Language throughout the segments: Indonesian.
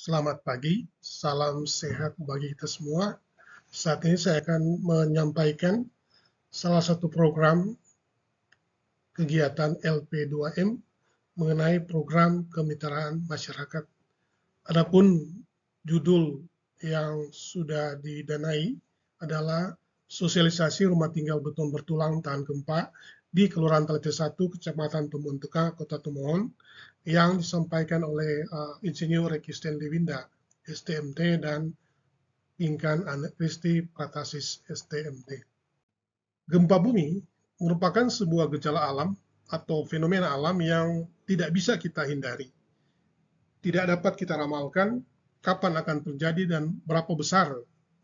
Selamat pagi, salam sehat bagi kita semua. Saat ini saya akan menyampaikan salah satu program kegiatan LP2M mengenai program kemitraan masyarakat. Adapun judul yang sudah didanai adalah sosialisasi rumah tinggal beton bertulang tahan gempa di Kelurahan Talite 1, Kecamatan Tomohon Tengah, Kota Tomohon, yang disampaikan oleh Insinyur Reki Stanley Winda, STMT, dan Pinkan Kristi Pratasis, STMT. Gempa bumi merupakan sebuah gejala alam atau fenomena alam yang tidak bisa kita hindari. Tidak dapat kita ramalkan kapan akan terjadi dan berapa besar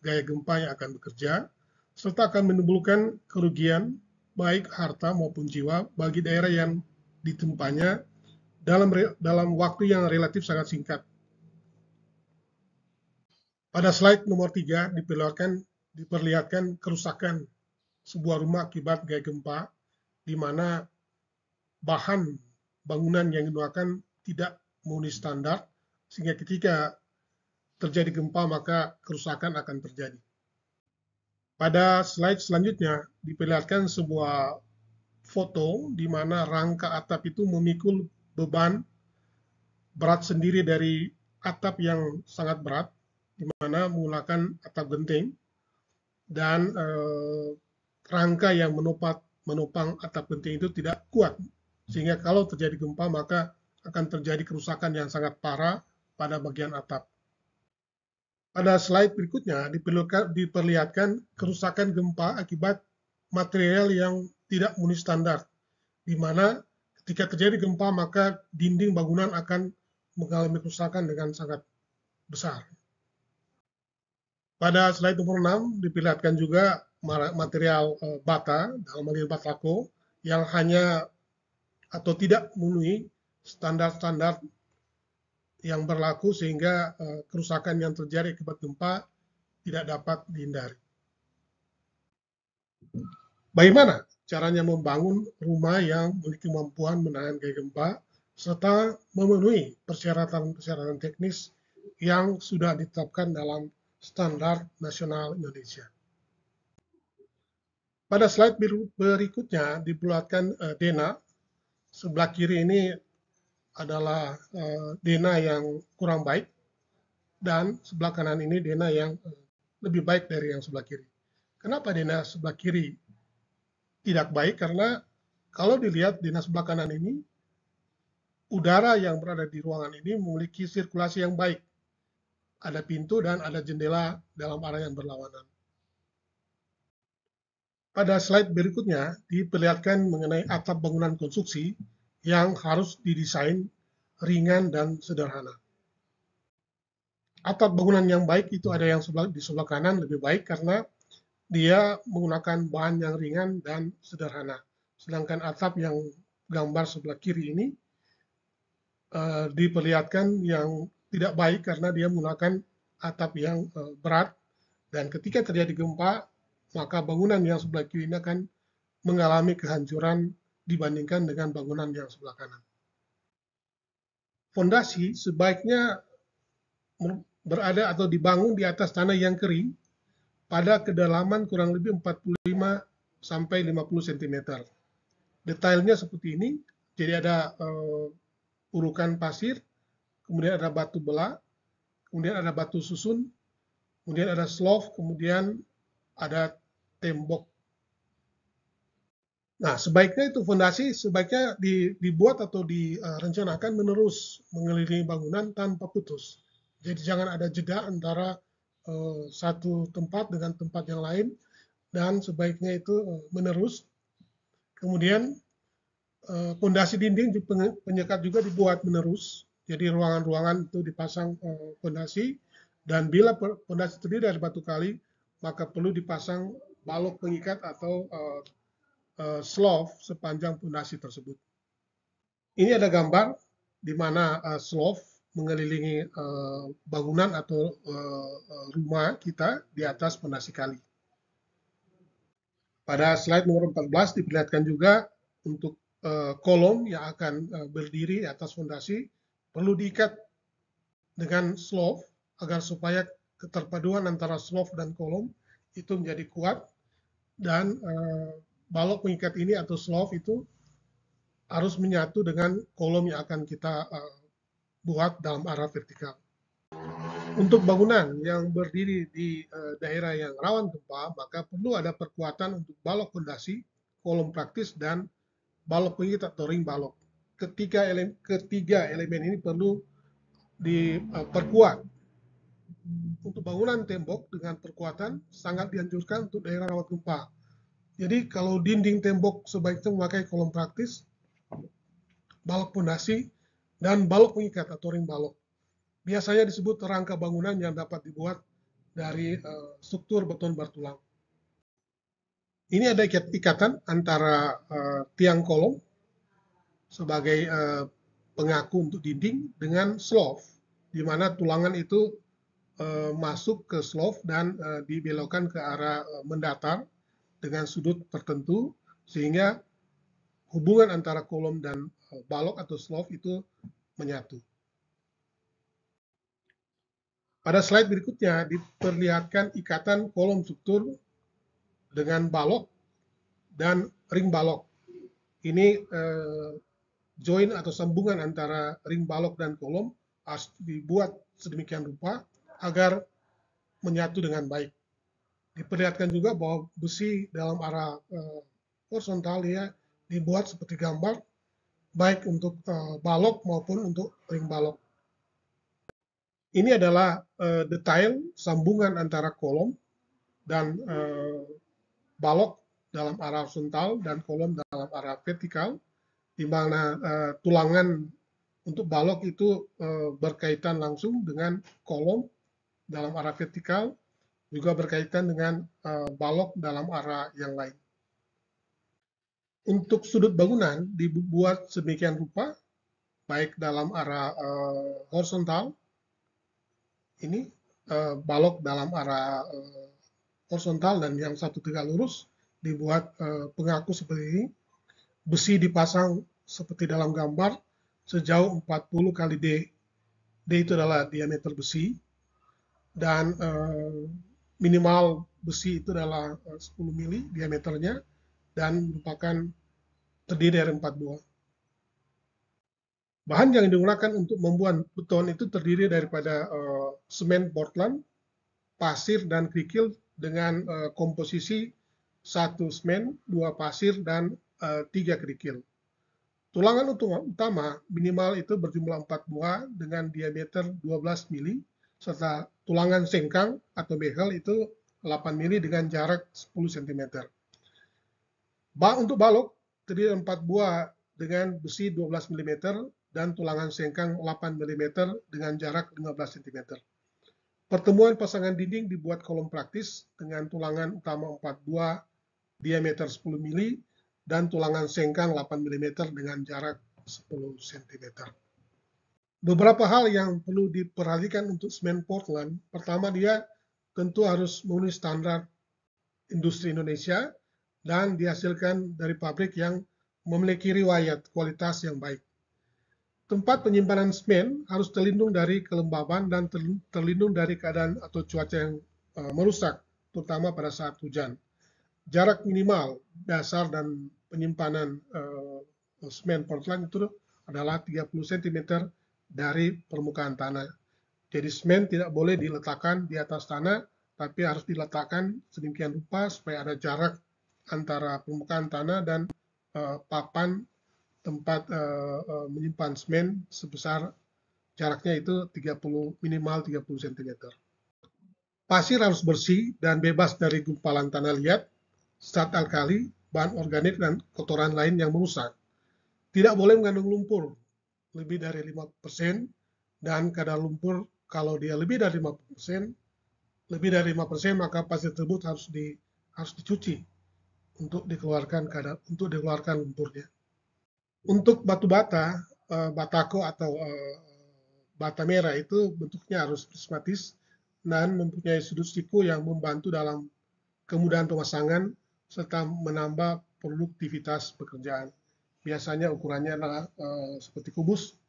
gaya gempa yang akan bekerja, serta akan menimbulkan kerugian baik harta maupun jiwa bagi daerah yang ditempanya dalam waktu yang relatif sangat singkat. Pada slide nomor 3 diperlihatkan kerusakan sebuah rumah akibat gaya gempa, di mana bahan bangunan yang digunakan tidak memenuhi standar, sehingga ketika terjadi gempa maka kerusakan akan terjadi. Pada slide selanjutnya diperlihatkan sebuah foto di mana rangka atap itu memikul beban berat sendiri dari atap yang sangat berat, di mana menggunakan atap genting, dan rangka yang menopang atap genting itu tidak kuat, sehingga kalau terjadi gempa maka akan terjadi kerusakan yang sangat parah pada bagian atap. Pada slide berikutnya diperlihatkan kerusakan gempa akibat material yang tidak memenuhi standar, di mana ketika terjadi gempa maka dinding bangunan akan mengalami kerusakan dengan sangat besar. Pada slide nomor 6 diperlihatkan juga material bata, dalam hal ini batako, yang hanya atau tidak memenuhi standar-standar yang berlaku, sehingga kerusakan yang terjadi akibat gempa tidak dapat dihindari. Bagaimana caranya membangun rumah yang memiliki kemampuan menahan gaya gempa serta memenuhi persyaratan-persyaratan teknis yang sudah ditetapkan dalam standar nasional Indonesia. Pada slide berikutnya diperlihatkan Dena. Sebelah kiri ini adalah Dena yang kurang baik, dan sebelah kanan ini Dena yang lebih baik dari yang sebelah kiri. Kenapa Dena sebelah kiri tidak baik? Karena kalau dilihat Dena sebelah kanan ini, udara yang berada di ruangan ini memiliki sirkulasi yang baik. Ada pintu dan ada jendela dalam arah yang berlawanan. Pada slide berikutnya diperlihatkan mengenai atap bangunan konstruksi yang harus didesain ringan dan sederhana. Atap bangunan yang baik itu ada yang di sebelah kanan lebih baik karena dia menggunakan bahan yang ringan dan sederhana. Sedangkan atap yang gambar sebelah kiri ini diperlihatkan yang tidak baik karena dia menggunakan atap yang berat, dan ketika terjadi gempa maka bangunan yang sebelah kiri ini akan mengalami kehancuran dibandingkan dengan bangunan yang sebelah kanan. Fondasi sebaiknya berada atau dibangun di atas tanah yang kering pada kedalaman kurang lebih 45 sampai 50 cm. Detailnya seperti ini, jadi ada urukan pasir, kemudian ada batu bela, kemudian ada batu susun, kemudian ada slope, kemudian ada tembok. Nah, sebaiknya itu fondasi sebaiknya dibuat atau direncanakan menerus mengelilingi bangunan tanpa putus. Jadi jangan ada jeda antara satu tempat dengan tempat yang lain, dan sebaiknya itu menerus. Kemudian fondasi dinding penyekat juga dibuat menerus. Jadi ruangan-ruangan itu dipasang fondasi, dan bila fondasi terdiri dari batu kali, maka perlu dipasang balok pengikat atau slope sepanjang fondasi tersebut. Ini ada gambar di mana slope mengelilingi bangunan atau rumah kita di atas fondasi kali. Pada slide nomor 14 diperlihatkan juga untuk kolom yang akan berdiri di atas fondasi perlu diikat dengan slope agar supaya keterpaduan antara slope dan kolom itu menjadi kuat, dan balok pengikat ini atau slope itu harus menyatu dengan kolom yang akan kita buat dalam arah vertikal. Untuk bangunan yang berdiri di daerah yang rawan gempa, maka perlu ada perkuatan untuk balok fondasi, kolom praktis, dan balok pengikat atau ring balok. Ketiga elemen ini perlu diperkuat. Untuk bangunan tembok dengan perkuatan sangat dianjurkan untuk daerah rawan gempa. Jadi kalau dinding tembok sebaiknya memakai kolom praktis, balok fondasi, dan balok pengikat atau ring balok. Biasanya disebut rangka bangunan yang dapat dibuat dari struktur beton bertulang. Ini ada ikatan antara tiang kolom sebagai pengaku untuk dinding dengan slope, di mana tulangan itu masuk ke slope dan dibelokkan ke arah mendatar dengan sudut tertentu, sehingga hubungan antara kolom dan balok atau slope itu menyatu. Pada slide berikutnya diperlihatkan ikatan kolom struktur dengan balok dan ring balok. Ini join atau sambungan antara ring balok dan kolom harus dibuat sedemikian rupa agar menyatu dengan baik. Diperlihatkan juga bahwa besi dalam arah horizontal ya dibuat seperti gambar, baik untuk balok maupun untuk ring balok. Ini adalah detail sambungan antara kolom dan balok dalam arah horizontal dan kolom dalam arah vertikal, di mana tulangan untuk balok itu berkaitan langsung dengan kolom dalam arah vertikal, juga berkaitan dengan balok dalam arah yang lain. Untuk sudut bangunan dibuat sedemikian rupa, baik dalam arah horizontal, ini balok dalam arah horizontal, dan yang satu tegak lurus dibuat pengaku seperti ini. Besi dipasang seperti dalam gambar sejauh 40 kali D. D itu adalah diameter besi, dan minimal besi itu adalah 10 mili diameternya, dan merupakan terdiri dari 4 buah. Bahan yang digunakan untuk membuat beton itu terdiri daripada semen Portland, pasir, dan kerikil dengan komposisi 1 semen, 2 pasir, dan 3 kerikil. Tulangan utama minimal itu berjumlah 4 buah dengan diameter 12 mili, serta tulangan sengkang atau behel itu 8 mili dengan jarak 10 cm. Untuk balok terdiri dari 4 buah dengan besi 12 mm dan tulangan sengkang 8 mm dengan jarak 15 cm. Pertemuan pasangan dinding dibuat kolom praktis dengan tulangan utama 4 buah diameter 10 mili dan tulangan sengkang 8 mm dengan jarak 10 cm. Beberapa hal yang perlu diperhatikan untuk semen Portland. Pertama, dia tentu harus memenuhi standar industri Indonesia dan dihasilkan dari pabrik yang memiliki riwayat kualitas yang baik. Tempat penyimpanan semen harus terlindung dari kelembaban dan terlindung dari keadaan atau cuaca yang merusak, terutama pada saat hujan. Jarak minimal dasar dan penyimpanan semen Portland itu adalah 30 cm dari permukaan tanah. Jadi semen tidak boleh diletakkan di atas tanah, tapi harus diletakkan sedemikian rupa supaya ada jarak antara permukaan tanah dan papan tempat menyimpan semen sebesar jaraknya itu minimal 30 cm. Pasir harus bersih dan bebas dari gumpalan tanah liat, zat alkali, bahan organik, dan kotoran lain yang merusak. Tidak boleh mengandung lumpur lebih dari 5%, dan kadar lumpur kalau dia lebih dari 5%, maka pasir tersebut harus dicuci untuk dikeluarkan lumpurnya. Untuk batu bata, batako atau bata merah itu bentuknya harus prismatis dan mempunyai sudut siku yang membantu dalam kemudahan pemasangan serta menambah produktivitas pekerjaan. Biasanya ukurannya adalah seperti kubus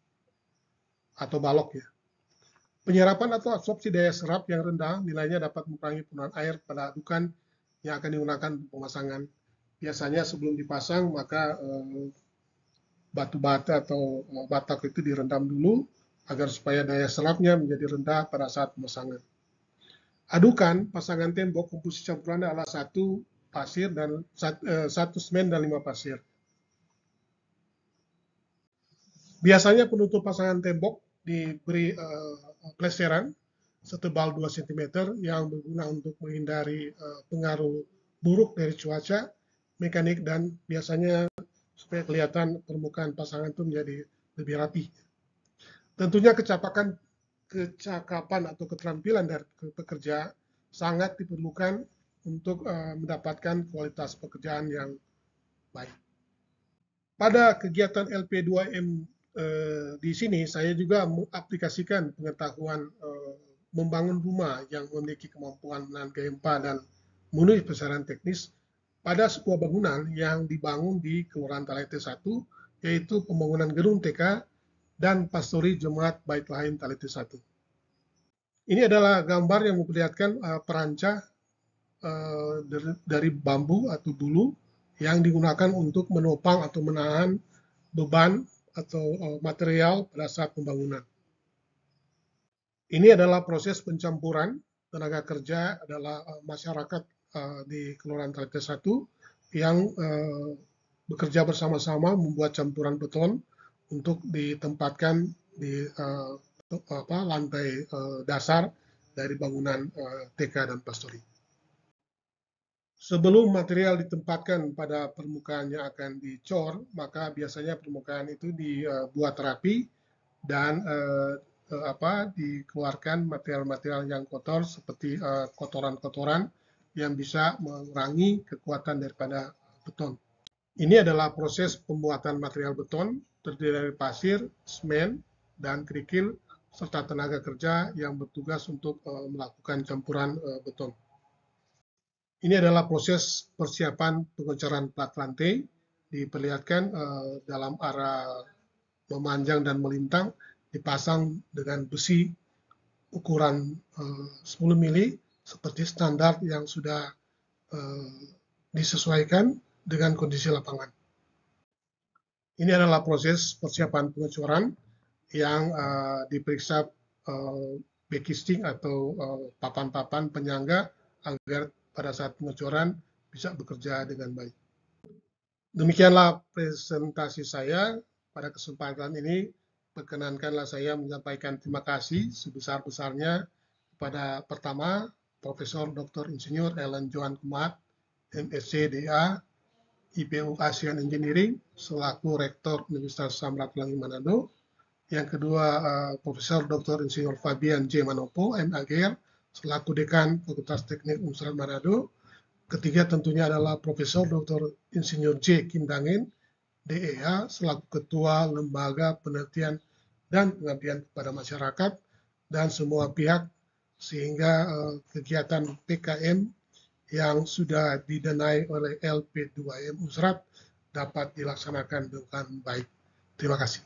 atau balok ya. Penyerapan atau absorpsi daya serap yang rendah nilainya dapat mengurangi penggunaan air pada adukan yang akan digunakan untuk pemasangan. Biasanya sebelum dipasang maka batu bata atau batak itu direndam dulu agar supaya daya serapnya menjadi rendah pada saat pemasangan. Adukan pasangan tembok komposisi campuran adalah 1 pasir dan 1 semen dan 5 pasir. Biasanya penutup pasangan tembok diberi plesteran setebal 2 cm yang berguna untuk menghindari pengaruh buruk dari cuaca, mekanik, dan biasanya supaya kelihatan permukaan pasangan itu menjadi lebih rapi. Tentunya kecakapan atau keterampilan dari pekerja sangat diperlukan untuk mendapatkan kualitas pekerjaan yang baik. Pada kegiatan LP2M di sini saya juga mengaplikasikan pengetahuan membangun rumah yang memiliki kemampuan menahan gempa dan memenuhi persyaratan teknis pada sebuah bangunan yang dibangun di Kelurahan Talete 1, yaitu pembangunan gedung TK dan pastori Jemaat Bait Lahim Talete 1. Ini adalah gambar yang memperlihatkan perancah dari bambu atau bulu yang digunakan untuk menopang atau menahan beban atau material pada saat pembangunan. Ini adalah proses pencampuran tenaga kerja adalah masyarakat di Kelurahan Talete 1 yang bekerja bersama-sama membuat campuran beton untuk ditempatkan di lantai dasar dari bangunan TK dan pastori. Sebelum material ditempatkan pada permukaan yang akan dicor, maka biasanya permukaan itu dibuat rapi dan dikeluarkan material-material yang kotor seperti kotoran-kotoran yang bisa mengurangi kekuatan daripada beton. Ini adalah proses pembuatan material beton terdiri dari pasir, semen, dan kerikil serta tenaga kerja yang bertugas untuk melakukan campuran beton. Ini adalah proses persiapan pengecoran plat lantai, diperlihatkan dalam arah memanjang dan melintang, dipasang dengan besi ukuran 10 mili seperti standar yang sudah disesuaikan dengan kondisi lapangan. Ini adalah proses persiapan pengecoran yang diperiksa backcasting atau papan-papan penyangga agar pada saat pengecoran bisa bekerja dengan baik. Demikianlah presentasi saya pada kesempatan ini. Perkenankanlah saya menyampaikan terima kasih sebesar-besarnya kepada pertama Profesor Dr. Insinyur Ellen Joan Kumat, MSc DA, IPU ASEAN Engineering, selaku Rektor Universitas Samratulangi Manado. Yang kedua, Profesor Dr. Insinyur Fabian J. Manopo, MAGR, selaku Dekan Fakultas Teknik Universitas Manado. Ketiga tentunya adalah Profesor Dr. Insinyur J. Kindangin, DEA, selaku Ketua Lembaga Penelitian dan Pengabdian kepada Masyarakat dan semua pihak, sehingga kegiatan PKM yang sudah didanai oleh LP2M Unsrat dapat dilaksanakan dengan baik. Terima kasih.